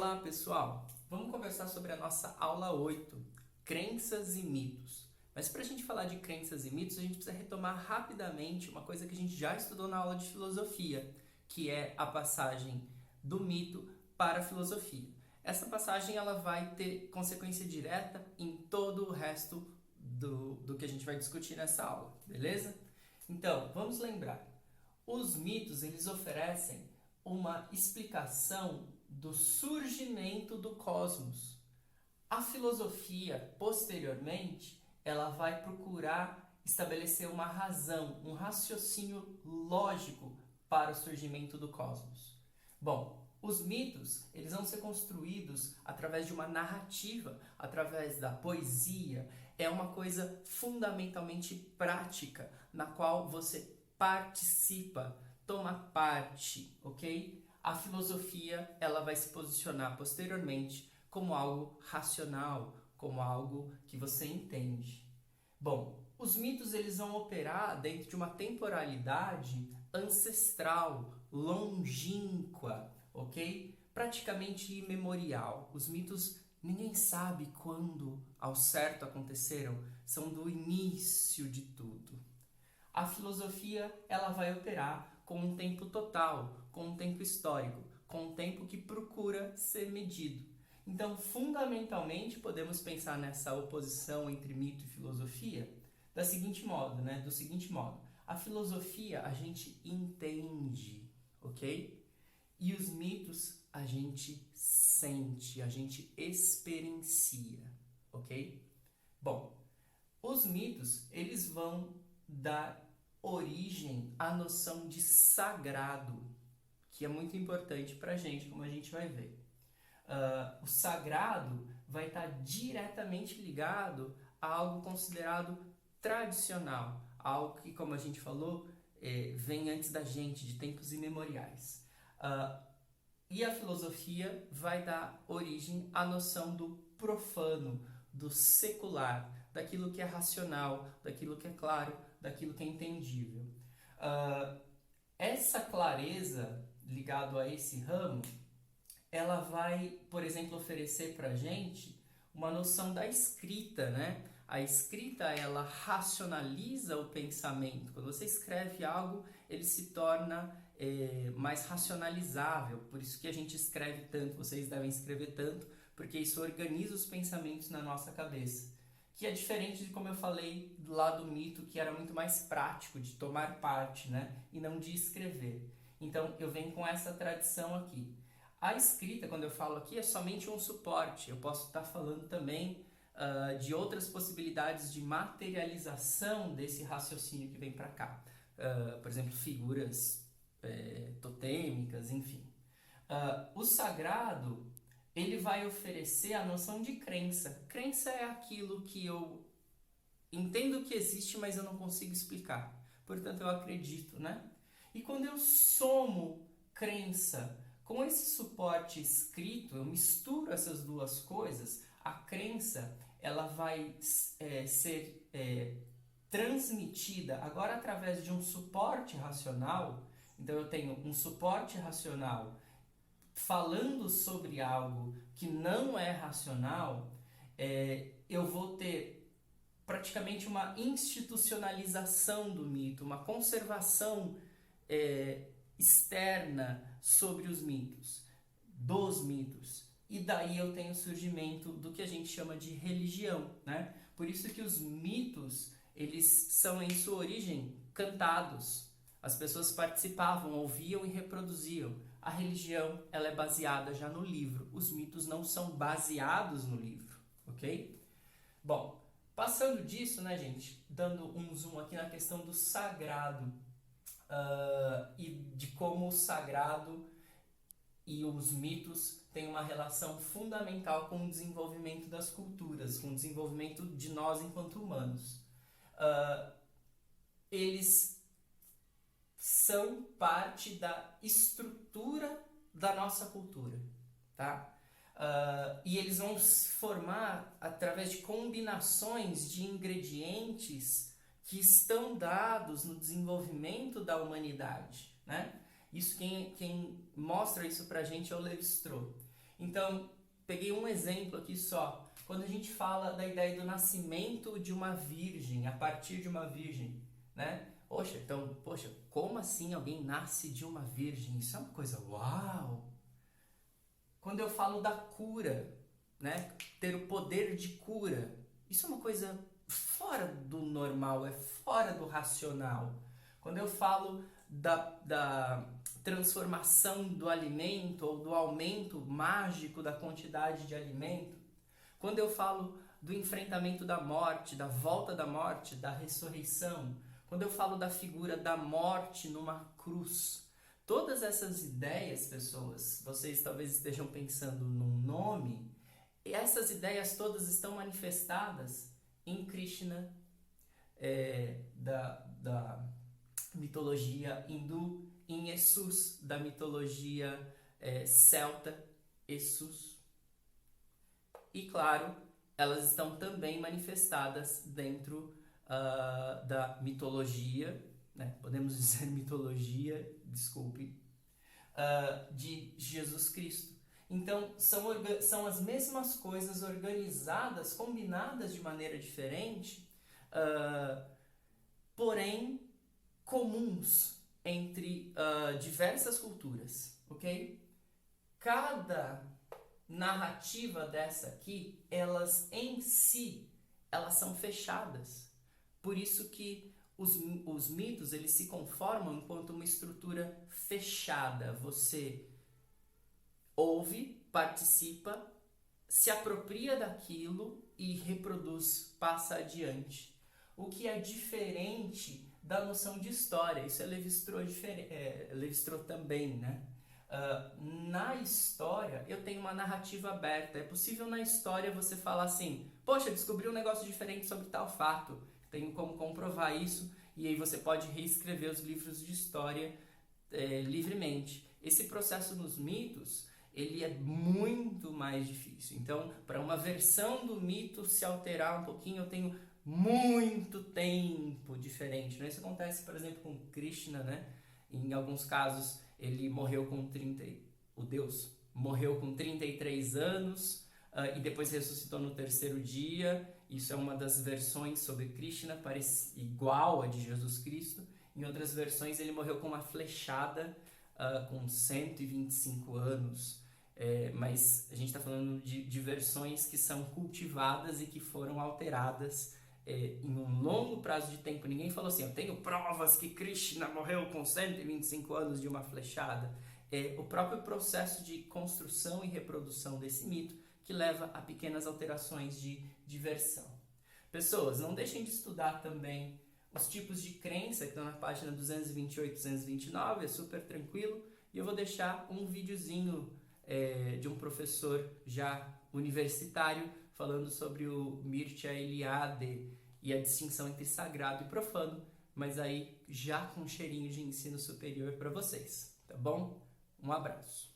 Olá, pessoal! Vamos conversar sobre a nossa aula 8, crenças e mitos. Mas para a gente falar de crenças e mitos, a gente precisa retomar rapidamente uma coisa que a gente já estudou na aula de filosofia, que é a passagem do mito para a filosofia. Essa passagem ela vai ter consequência direta em todo o resto do que a gente vai discutir nessa aula, beleza? Então, vamos lembrar. Os mitos, eles oferecem uma explicação do surgimento do cosmos. A filosofia, posteriormente, ela vai procurar estabelecer uma razão, um raciocínio lógico para o surgimento do cosmos. Bom, os mitos, eles vão ser construídos através de uma narrativa, através da poesia. É uma coisa fundamentalmente prática, na qual você participa, toma parte, ok? A filosofia, ela vai se posicionar posteriormente como algo racional, como algo que você entende. Bom, os mitos eles vão operar dentro de uma temporalidade ancestral, longínqua, ok? Praticamente imemorial. Os mitos, ninguém sabe quando ao certo aconteceram, são do início de tudo. A filosofia, ela vai operar com um tempo total, com um tempo histórico, com um tempo que procura ser medido. Então, fundamentalmente, podemos pensar nessa oposição entre mito e filosofia do seguinte modo. A filosofia a gente entende, ok? E os mitos a gente sente, a gente experiencia, ok? Bom, os mitos, eles vão dar origem à noção de sagrado, que é muito importante para a gente, como a gente vai ver. O sagrado vai estar diretamente ligado a algo considerado tradicional, algo que, como a gente falou, vem antes da gente, de tempos imemoriais. E a filosofia vai dar origem à noção do profano, do secular, daquilo que é racional, daquilo que é claro, daquilo que é entendível. Essa clareza ligado a esse ramo, ela vai, por exemplo, oferecer para a gente uma noção da escrita, né? A escrita, ela racionaliza o pensamento. Quando você escreve algo, ele se torna mais racionalizável. Por isso que a gente escreve tanto, vocês devem escrever tanto, porque isso organiza os pensamentos na nossa cabeça. Que é diferente de como eu falei lá do mito, que era muito mais prático, de tomar parte, né? E não de escrever. Então, eu venho com essa tradição aqui. A escrita, quando eu falo aqui, é somente um suporte. Eu posso estar falando também de outras possibilidades de materialização desse raciocínio que vem para cá. Por exemplo, figuras totêmicas, enfim. O sagrado, ele vai oferecer a noção de crença. Crença é aquilo que eu entendo que existe, mas eu não consigo explicar. Portanto, eu acredito, né? E quando eu somo crença com esse suporte escrito, eu misturo essas duas coisas, a crença, ela vai ser transmitida agora através de um suporte racional. Então, eu tenho um suporte racional falando sobre algo que não é racional, eu vou ter praticamente uma institucionalização do mito, uma conservação externa sobre os mitos, dos mitos. E daí eu tenho o surgimento do que a gente chama de religião, né? Por isso que os mitos, eles são em sua origem cantados. As pessoas participavam, ouviam e reproduziam. A religião, ela é baseada já no livro. Os mitos não são baseados no livro, ok? Bom, passando disso, né, gente, dando um zoom aqui na questão do sagrado e de como o sagrado e os mitos têm uma relação fundamental com o desenvolvimento das culturas, com o desenvolvimento de nós enquanto humanos. Eles são parte da estrutura da nossa cultura, tá? E eles vão se formar através de combinações de ingredientes que estão dados no desenvolvimento da humanidade, né? Isso quem mostra isso pra gente é o Lévi-Strauss. Então, peguei um exemplo aqui só. Quando a gente fala da ideia do nascimento de uma virgem, a partir de uma virgem, né? Poxa, como assim alguém nasce de uma virgem? Isso é uma coisa uau! Quando eu falo da cura, né? Ter o poder de cura, isso é uma coisa fora do normal, é fora do racional. Quando eu falo da transformação do alimento ou do aumento mágico da quantidade de alimento, quando eu falo do enfrentamento da morte, da volta da morte, da ressurreição, quando eu falo da figura da morte numa cruz, todas essas ideias, pessoas, vocês talvez estejam pensando num nome, e essas ideias todas estão manifestadas em Krishna, da mitologia hindu, em Essus, da mitologia celta, Essus. E claro, elas estão também manifestadas dentro da mitologia, né? Podemos dizer mitologia, desculpe, de Jesus Cristo. Então, são as mesmas coisas organizadas, combinadas de maneira diferente, porém comuns entre diversas culturas, ok? Cada narrativa dessa aqui, elas em si, elas são fechadas. Por isso que os mitos, eles se conformam enquanto uma estrutura fechada. Você ouve, participa, se apropria daquilo e reproduz, passa adiante. O que é diferente da noção de história. Isso é Lévi-Strauss também, né? Na história, eu tenho uma narrativa aberta. É possível na história você falar assim, poxa, descobri um negócio diferente sobre tal fato. Tenho como comprovar isso. E aí você pode reescrever os livros de história livremente. Esse processo nos mitos, ele é muito mais difícil. Então, para uma versão do mito se alterar um pouquinho, eu tenho muito tempo diferente. Né? Isso acontece, por exemplo, com Krishna, né? Em alguns casos, ele morreu com o Deus morreu com 33 anos e depois ressuscitou no terceiro dia. Isso é uma das versões sobre Krishna, parece igual a de Jesus Cristo. Em outras versões, ele morreu com uma flechada com 125 anos. Mas a gente está falando de versões que são cultivadas e que foram alteradas em um longo prazo de tempo. Ninguém falou assim, eu tenho provas que Krishna morreu com 125 anos de uma flechada. O próprio processo de construção e reprodução desse mito que leva a pequenas alterações de versão. Pessoas, não deixem de estudar também os tipos de crença que estão na página 228 e 229, é super tranquilo. E eu vou deixar um videozinho de um professor já universitário falando sobre o Mircea Eliade e a distinção entre sagrado e profano, mas aí já com um cheirinho de ensino superior para vocês, tá bom? Um abraço.